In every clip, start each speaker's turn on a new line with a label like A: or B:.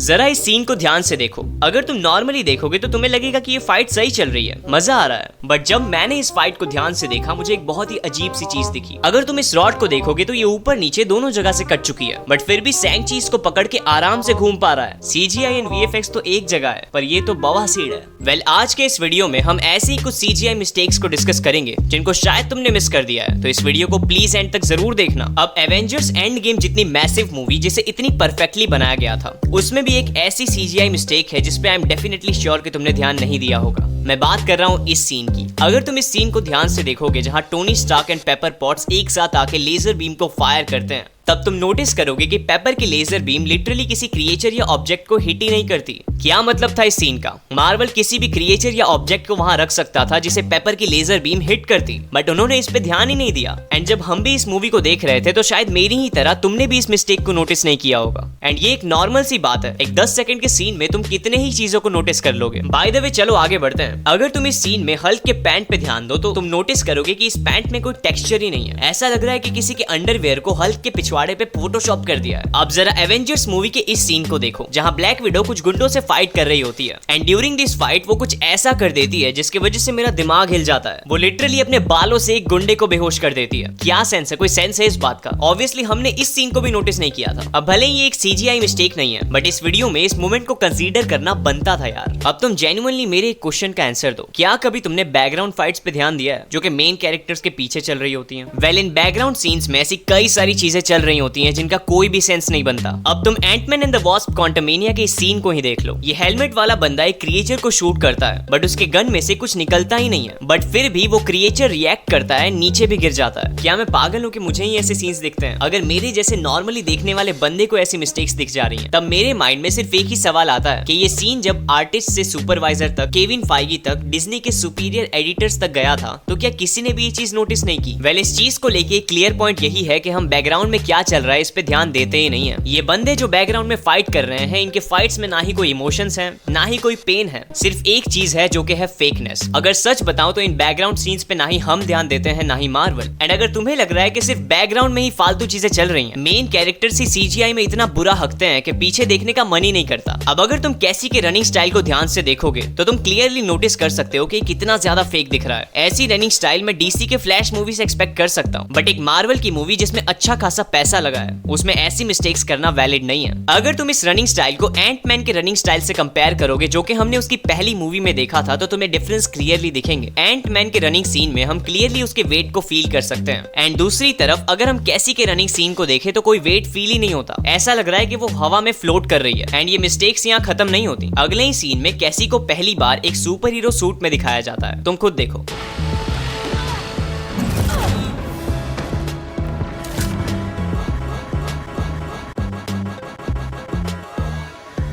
A: जरा इस सीन को ध्यान से देखो। अगर तुम नॉर्मली देखोगे तो तुम्हें लगेगा कि ये फाइट सही चल रही है, मजा आ रहा है। बट जब मैंने इस फाइट को ध्यान से देखा, मुझे एक बहुत ही अजीब सी चीज दिखी। अगर तुम इस रॉड को देखोगे तो ये ऊपर नीचे दोनों जगह से कट चुकी है, बट फिर भी सैंग-ची इसको पकड़ के आराम से घूम पा रहा है। सीजीआई एंड वीएफएक्स तो एक जगह है, पर ये तो बवासीर है। वेल, आज के इस वीडियो में हम ऐसी कुछ सीजीआई मिस्टेक्स को डिस्कस करेंगे जिनको शायद तुमने मिस कर दिया है, तो इस वीडियो को प्लीज एंड तक जरूर देखना। अब एवेंजर्स एंड गेम जितनी मैसिव मूवी जिसे इतनी परफेक्टली बनाया गया था, उसमें भी एक ऐसी सीजीआई मिस्टेक है जिसपे आई एम डेफिनेटली श्योर कि तुमने ध्यान नहीं दिया होगा। मैं बात कर रहा हूँ इस सीन की। अगर तुम इस सीन को ध्यान से देखोगे जहाँ Tony Stark and Pepper Potts एक साथ आके लेजर बीम को फायर करते हैं, तब तुम नोटिस करोगे कि पेपर की लेजर बीम लिटरली किसी क्रिएचर या ऑब्जेक्ट को हिट ही नहीं करती। क्या मतलब था इस सीन का? मार्वल किसी भी क्रिएचर या ऑब्जेक्ट को वहां रख सकता था जिसे पेपर की लेजर बीम हिट करती, बट उन्होंने इस पे ध्यान ही नहीं दिया। एंड जब हम भी इस मूवी को देख रहे थे तो शायद मेरी ही तरह तुमने भी इस मिस्टेक को नोटिस नहीं किया होगा। एंड ये एक नॉर्मल सी बात है, एक 10 सेकंड के सीन में तुम कितने ही चीजों को नोटिस कर लोगे। बाय द वे, चलो आगे बढ़ते हैं। अगर तुम इस सीन में हल्क के पैंट पे ध्यान दो तो तुम नोटिस करोगे कि इस पैंट में कोई टेक्सचर ही नहीं है। ऐसा लग रहा है कि किसी के अंडरवेयर को हल्क के पिछवाड़े पे फोटोशॉप कर दिया है। अब जरा एवेंजर्स मूवी के इस सीन को देखो जहां ब्लैक विडो कुछ गुंडों से फाइट कर रही होती है, एंड ड्यूरिंग दिस फाइट वो कुछ ऐसा कर देती है जिसकी वजह से मेरा दिमाग हिल जाता है। वो लिटरली अपने बालों से एक गुंडे को बेहोश कर देती है। क्या सेंस है? कोई सेंस है इस बात का? ऑब्वियसली हमने इस सीन को भी नोटिस नहीं किया था। अब भले ही ये एक सीजीआई मिस्टेक नहीं है, बट इस वीडियो में इस मोमेंट को कंसीडर करना बनता था यार। अब तुम जेन्युइनली मेरे एक क्वेश्चन का आंसर दो। क्या कभी तुमने बैकग्राउंड फाइट्स पे ध्यान दिया है जो कि मेन कैरेक्टर्स के पीछे चल रही होती हैं? वेल, इन बैकग्राउंड सीन्स में ऐसी कई सारी चीजें चल रही होती हैं जिनका कोई भी सेंस नहीं बनता। अब तुम Antman and the Wasp Quantumania के इस सीन को ही देख लो। ये हेलमेट वाला बंदा एक क्रिएचर को शूट करता है, बट उसके गन में से कुछ निकलता ही नहीं है, बट फिर भी वो क्रिएचर रिएक्ट करता है, नीचे भी गिर जाता है। क्या मैं पागल हूँ कि मुझे ही ऐसे सीन्स दिखते हैं? अगर मेरे जैसे नॉर्मली देखने वाले बंदे को ऐसी मिस्टेक्स दिख जा रही हैं, तब मेरे माइंड में सिर्फ एक ही सवाल आता है कि ये सीन जब आर्टिस्ट से सुपरवाइजर तक, केविन फाइगी तक, डिज्नी के सुपीरियर एडिटर्स तक गया था, तो क्या किसी ने भी ये चीज नोटिस नहीं की? वेल, इस चीज को लेके क्लियर पॉइंट यही है कि हम बैकग्राउंड में क्या चल रहा है इस पे ध्यान देते ही नहीं है। ये बंदे जो बैकग्राउंड में फाइट कर रहे हैं, इनके फाइट्स में ना ही कोई इमोशंस हैं, ना ही कोई पेन है, सिर्फ एक चीज है जो कि है फेकनेस। अगर सच बताऊं तो इन बैकग्राउंड सीन्स पे ना ही हम ध्यान देते हैं, ना ही मार्वल। एंड अगर तुम्हें लग रहा है कि सिर्फ बैकग्राउंड में ही फालतू चीजें चल रही हैं, मेन कैरेक्टर्स ही सीजीआई में इतना बुरा हकते हैं कि पीछे देखने का मन ही नहीं करता। अब अगर तुम कैसी के रनिंग स्टाइल को ध्यान से देखोगे तो तुम क्लियरली नोटिस कर सकते हो कि कितना ज्यादा फेक दिख रहा है। ऐसी रनिंग स्टाइल में डीसी के फ्लैश मूवी से एक्सपेक्ट कर सकता हूं, बट एक मार्वल की मूवी जिसमें अच्छा खासा पैसा लगा है, उसमें ऐसी मिस्टेक्स करना वैलिड नहीं है। अगर तुम इस रनिंग स्टाइल को एंटमैन के रनिंग स्टाइल से कंपेयर करोगे जो कि हमने उसकी पहली मूवी में देखा था, तो तुम्हें डिफरेंस क्लियरली दिखेंगे। एंटमैन के रनिंग सीन में हम क्लियरली उसके वेट को फील कर सकते हैं, एंड दूसरी तरफ अगर हम कैसी के रनिंग सीन को देखें तो कोई वेट फील ही नहीं होता। ऐसा लग रहा है कि वो हवा में फ्लोट कर रही है। एंड ये मिस्टेक्स यहाँ खत्म नहीं होती। अगले ही सीन में कैसी को पहली बार एक सुपर हीरो सूट में दिखाया जाता है, तुम खुद देखो।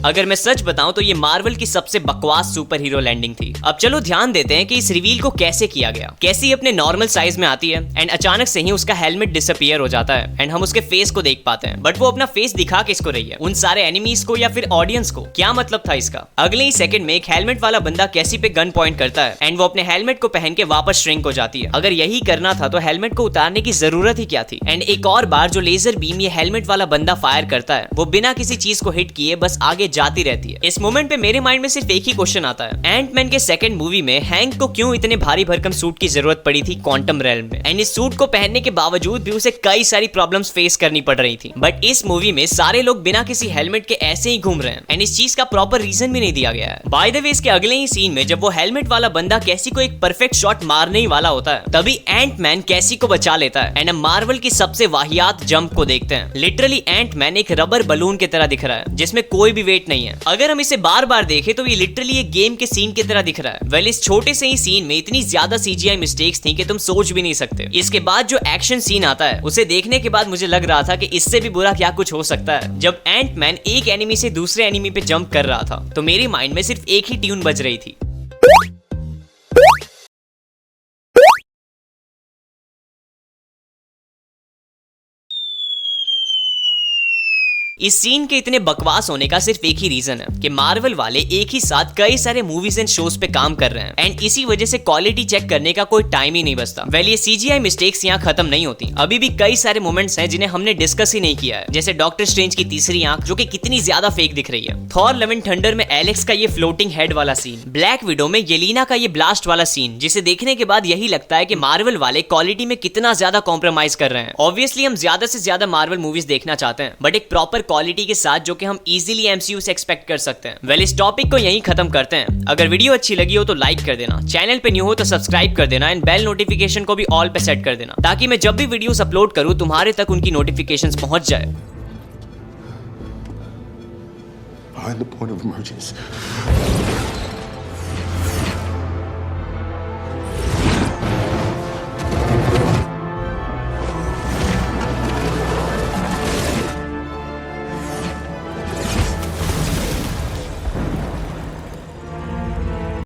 A: अगर मैं सच बताऊं तो ये मार्वल की सबसे बकवास सुपर हीरो लैंडिंग थी। अब चलो ध्यान देते हैं कि इस रिवील को कैसे किया गया। कैसी अपने नॉर्मल साइज में आती है एंड अचानक से ही उसका हेलमेट डिसअपीयर हो जाता है एंड हम उसके फेस को देख पाते हैं, बट वो अपना फेस दिखा किसको रही है? उन सारे एनिमीज को या फिर ऑडियंस को? क्या मतलब था इसका? अगले ही सेकंड में एक हेलमेट वाला बंदा कैसी पे गन पॉइंट करता है एंड वो अपने हेलमेट को पहन के वापस श्रिंक हो जाती है। अगर यही करना था तो हेलमेट को उतारने की जरूरत ही क्या थी? एंड एक और बार जो लेजर बीम ये हेलमेट वाला बंदा फायर करता है, वो बिना किसी चीज को हिट किए बस आगे जाती रहती है। इस मोमेंट पे मेरे माइंड में सिर्फ एक ही क्वेश्चन आता है, एंटमैन के सेकंड मूवी में हैंक को क्यों इतने भारी भरकम सूट की जरूरत पड़ी थी क्वांटम रेल्म में? एंड इस सूट को पहनने के बावजूद भी उसे कई सारी प्रॉब्लम्स फेस करनी पड़ रही थी, बट इस मूवी में सारे लोग बिना किसी हेलमेट के ऐसे ही घूम रहे हैं एंड इस चीज का प्रॉपर रीजन भी नहीं दिया गया है। बाय द वे, इसके अगले ही सीन में जब वो हेलमेट वाला बंदा कैसी को एक परफेक्ट शॉट मारने ही वाला होता है, तभी एंटमैन कैसी को बचा लेता है एंड हम मार्वल की सबसे वाहियात जंप को देखते हैं। लिटरली एंटमैन एक रबर बलून की तरह दिख रहा है जिसमें कोई भी वेट नहीं है। अगर हम इसे बार बार देखें तो ये लिटरली एक गेम के सीन की तरह दिख रहा है। वेल, इस छोटे से ही सीन में इतनी ज्यादा सीजीआई मिस्टेक्स थी कि तुम सोच भी नहीं सकते। इसके बाद जो एक्शन सीन आता है उसे देखने के बाद मुझे लग रहा था कि इससे भी बुरा क्या कुछ हो सकता है। जब एंटमैन एक एनिमी से दूसरे एनिमी पे जंप कर रहा था तो मेरे माइंड में सिर्फ एक ही ट्यून बज रही थी। इस सीन के इतने बकवास होने का सिर्फ एक ही रीजन है कि मार्वल वाले एक ही साथ कई सारे मूवीज एंड शोज पे काम कर रहे हैं एंड इसी वजह से क्वालिटी चेक करने का कोई टाइम ही नहीं बचता। वेल ये CGI मिस्टेक्स यहाँ खत्म नहीं होती, अभी भी कई सारे मोमेंट्स हैं जिन्हें हमने डिस्कस ही नहीं किया है, जैसे डॉक्टर स्ट्रेंज की तीसरी आंख जो कि कितनी ज्यादा फेक दिख रही है, थॉर लव एंड थंडर में एलेक्स का ये फ्लोटिंग हेड वाला सीन, ब्लैक विडो में येलेना का ये ब्लास्ट वाला सीन, जिसे देखने के बाद यही लगता है कि मार्वल वाले क्वालिटी में कितना ज्यादा कॉम्प्रोमाइज कर रहे हैं। ऑब्वियसली हम ज्यादा से ज्यादा मार्वल मूवीज देखना चाहते हैं बट एक प्रॉपर क्वालिटी के साथ जो कि हम इजीली MCU से एक्सपेक्ट कर सकते हैं। वेल इस टॉपिक को यहीं खत्म करते हैं। अगर वीडियो अच्छी लगी हो तो लाइक कर देना, चैनल पे न्यू हो तो सब्सक्राइब कर देना एंड बेल नोटिफिकेशन को भी ऑल पे सेट कर देना ताकि मैं जब भी वीडियोस अपलोड करूं तुम्हारे तक उनकी नोटिफिकेशंस पहुंच जाए।
B: Find the point of emergence.